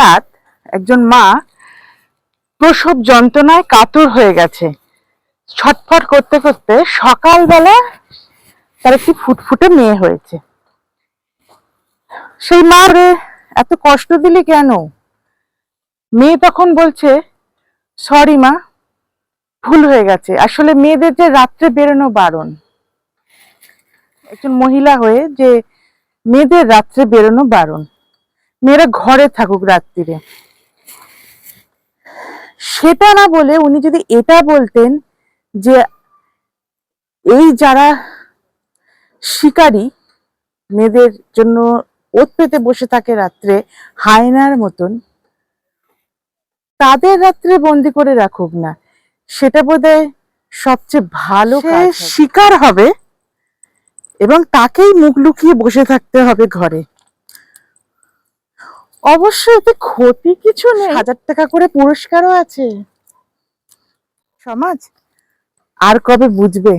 রাত একজন মা প্রসব যন্ত্রণায় কাতর হয়ে গেছে, ছটফট করতে করতে সকালবেলা তার একটি ফুটফুটে মেয়ে হয়েছে। সেই মা রে এত কষ্ট দিলি কেন? মেয়ে তখন বলছে, সরি মা, ভুল হয়ে গেছে, আসলে মেয়েদের যে রাত্রে বেরোনো বারণ। একজন মহিলা হয়ে যে মেয়েদের রাত্রে বেরোনো বারণ, মেয়েরা ঘরে থাকুক রাত্রিরে, সেটা না বলে উনি যদি এটা বলতেন যে এই যারা শিকারী মেয়েদের জন্য ওত পেতে বসে থাকে রাত্রে হায়নার মতন, তাদের রাত্রে বন্দি করে রাখুক না, সেটা বোধহয় সবচেয়ে ভালো কাজ। শিকার হবে এবং তাকেই মুখ লুকিয়ে বসে থাকতে হবে ঘরে। অবশ্য এতে ক্ষতি কিছু নেই, 1000 টাকা করে পুরস্কারও আছে। সমাজ আর কবে বুঝবে?